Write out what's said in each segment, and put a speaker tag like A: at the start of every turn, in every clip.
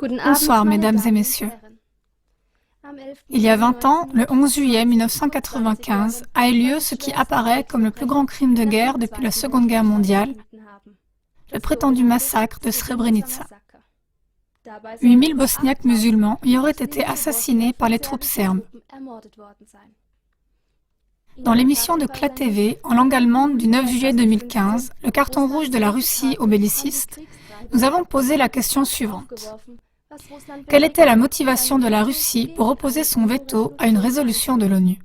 A: Bonsoir, mesdames et messieurs. Il y a 20 ans, le 11 juillet 1995, a eu lieu ce qui apparaît comme le plus grand crime de guerre depuis la Seconde Guerre mondiale, le prétendu massacre de Srebrenica. 8000 Bosniaques musulmans y auraient été assassinés par les troupes serbes. Dans l'émission de CLA TV, en langue allemande du 9 juillet 2015, le carton rouge de la Russie aux bellicistes, nous avons posé la question suivante. Quelle était la motivation de la Russie pour opposer son veto à une résolution de l'ONU?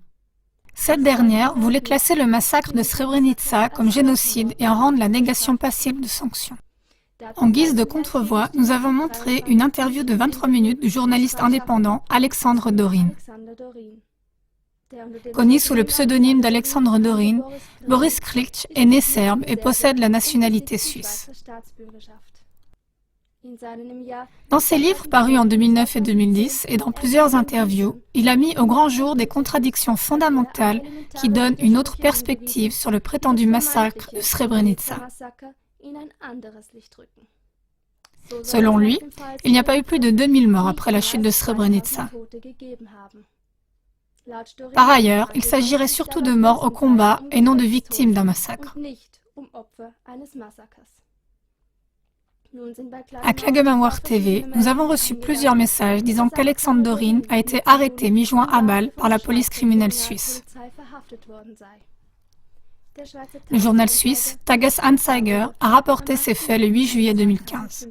A: Cette dernière voulait classer le massacre de Srebrenica comme génocide et en rendre la négation passible de sanctions. En guise de contrevoix, nous avons montré une interview de 23 minutes du journaliste indépendant Alexandre Dorin. Connu sous le pseudonyme d'Alexandre Dorin, Boris Klitsch est né serbe et possède la nationalité suisse. Dans ses livres parus en 2009 et 2010 et dans plusieurs interviews, il a mis au grand jour des contradictions fondamentales qui donnent une autre perspective sur le prétendu massacre de Srebrenica. Selon lui, il n'y a pas eu plus de 2000 morts après la chute de Srebrenica. Par ailleurs, il s'agirait surtout de morts au combat et non de victimes d'un massacre. À Klagemauer TV, nous avons reçu plusieurs messages disant qu'Alexandre Dorin a été arrêté mi-juin à Bâle par la police criminelle suisse. Le journal suisse Tages-Anzeiger a rapporté ces faits le 8 juillet 2015.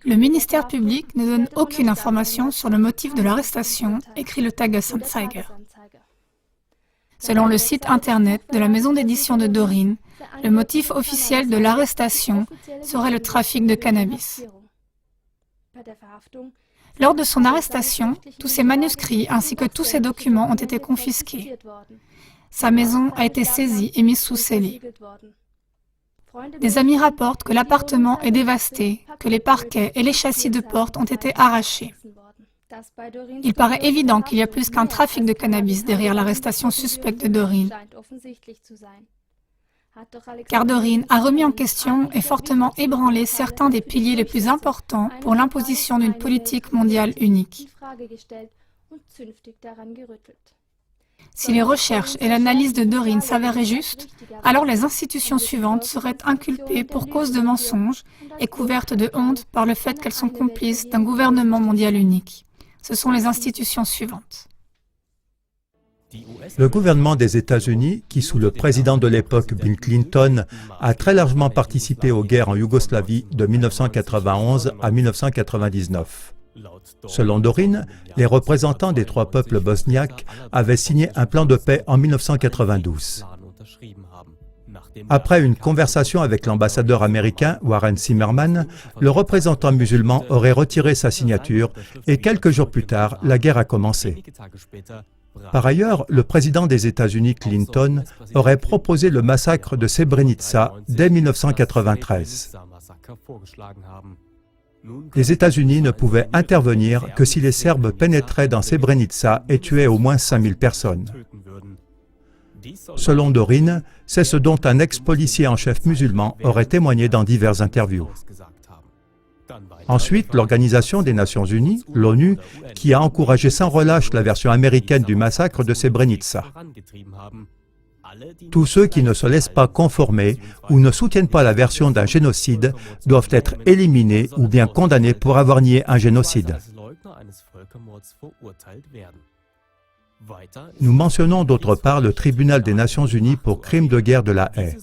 A: Le ministère public ne donne aucune information sur le motif de l'arrestation, écrit le Tages-Anzeiger. Selon le site internet de la maison d'édition de Dorin, le motif officiel de l'arrestation serait le trafic de cannabis. Lors de son arrestation, tous ses manuscrits ainsi que tous ses documents ont été confisqués. Sa maison a été saisie et mise sous scellé. Des amis rapportent que l'appartement est dévasté, que les parquets et les châssis de porte ont été arrachés. Il paraît évident qu'il y a plus qu'un trafic de cannabis derrière l'arrestation suspecte de Dorin. Car Dorin a remis en question et fortement ébranlé certains des piliers les plus importants pour l'imposition d'une politique mondiale unique. Si les recherches et l'analyse de Dorin s'avéraient justes, alors les institutions suivantes seraient inculpées pour cause de mensonges et couvertes de honte par le fait qu'elles sont complices d'un gouvernement mondial unique. Ce sont les institutions suivantes.
B: Le gouvernement des États-Unis, qui sous le président de l'époque Bill Clinton, a très largement participé aux guerres en Yougoslavie de 1991 à 1999. Selon Dorin, les représentants des trois peuples bosniaques avaient signé un plan de paix en 1992. Après une conversation avec l'ambassadeur américain Warren Zimmerman, le représentant musulman aurait retiré sa signature et quelques jours plus tard, la guerre a commencé. Par ailleurs, le président des États-Unis Clinton aurait proposé le massacre de Srebrenica dès 1993. Les États-Unis ne pouvaient intervenir que si les Serbes pénétraient dans Srebrenica et tuaient au moins 5000 personnes. Selon Dorin, c'est ce dont un ex-policier en chef musulman aurait témoigné dans diverses interviews. Ensuite, l'Organisation des Nations Unies, l'ONU, qui a encouragé sans relâche la version américaine du massacre de Srebrenica. Tous ceux qui ne se laissent pas conformer ou ne soutiennent pas la version d'un génocide doivent être éliminés ou bien condamnés pour avoir nié un génocide. Nous mentionnons d'autre part le Tribunal des Nations Unies pour crimes de guerre de la Haye.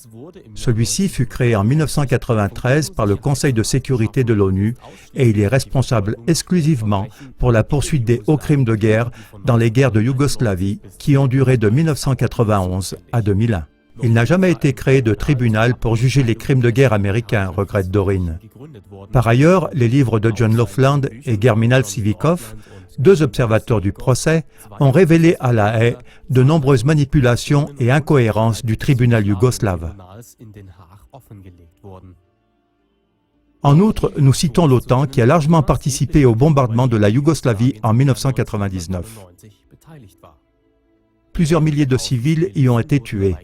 B: Celui-ci fut créé en 1993 par le Conseil de sécurité de l'ONU et il est responsable exclusivement pour la poursuite des hauts crimes de guerre dans les guerres de Yougoslavie qui ont duré de 1991 à 2001. Il n'a jamais été créé de tribunal pour juger les crimes de guerre américains, regrette Dorin. Par ailleurs, les livres de John Laughlin et Germinal Civikov, deux observateurs du procès, ont révélé à La Haye de nombreuses manipulations et incohérences du tribunal yougoslave. En outre, nous citons l'OTAN qui a largement participé au bombardement de la Yougoslavie en 1999. Plusieurs milliers de civils y ont été tués.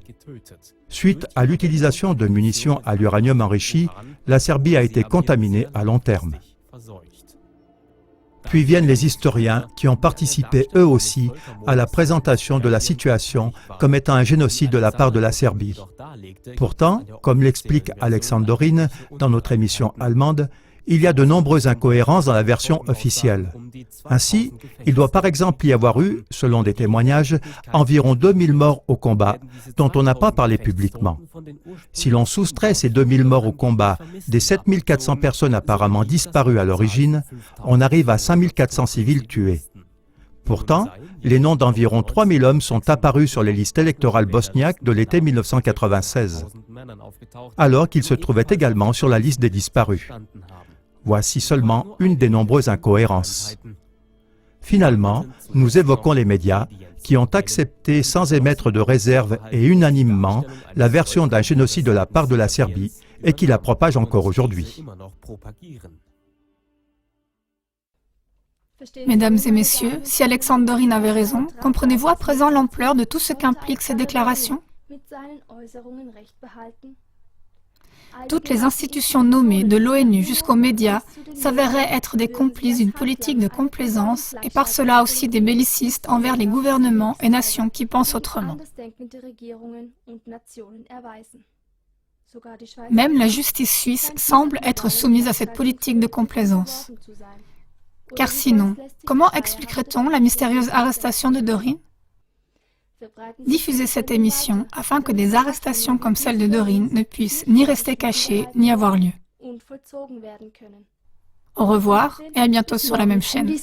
B: Suite à l'utilisation de munitions à l'uranium enrichi, la Serbie a été contaminée à long terme. Puis viennent les historiens qui ont participé eux aussi à la présentation de la situation comme étant un génocide de la part de la Serbie. Pourtant, comme l'explique Alexandre Dorin dans notre émission allemande, il y a de nombreuses incohérences dans la version officielle. Ainsi, il doit par exemple y avoir eu, selon des témoignages, environ 2000 morts au combat, dont on n'a pas parlé publiquement. Si l'on soustrait ces 2000 morts au combat des 7400 personnes apparemment disparues à l'origine, on arrive à 5400 civils tués. Pourtant, les noms d'environ 3000 hommes sont apparus sur les listes électorales bosniaques de l'été 1996, alors qu'ils se trouvaient également sur la liste des disparus. Voici seulement une des nombreuses incohérences. Finalement, nous évoquons les médias qui ont accepté sans émettre de réserve et unanimement la version d'un génocide de la part de la Serbie et qui la propagent encore aujourd'hui.
A: Mesdames et messieurs, si Alexandre Dorin avait raison, comprenez-vous à présent l'ampleur de tout ce qu'impliquent ces déclarations? Toutes les institutions nommées, de l'ONU jusqu'aux médias, s'avéreraient être des complices d'une politique de complaisance et par cela aussi des bellicistes envers les gouvernements et nations qui pensent autrement. Même la justice suisse semble être soumise à cette politique de complaisance. Car sinon, comment expliquerait-on la mystérieuse arrestation de Dorin? Diffusez cette émission afin que des arrestations comme celle de Dorin ne puissent ni rester cachées ni avoir lieu. Au revoir et à bientôt sur la même chaîne.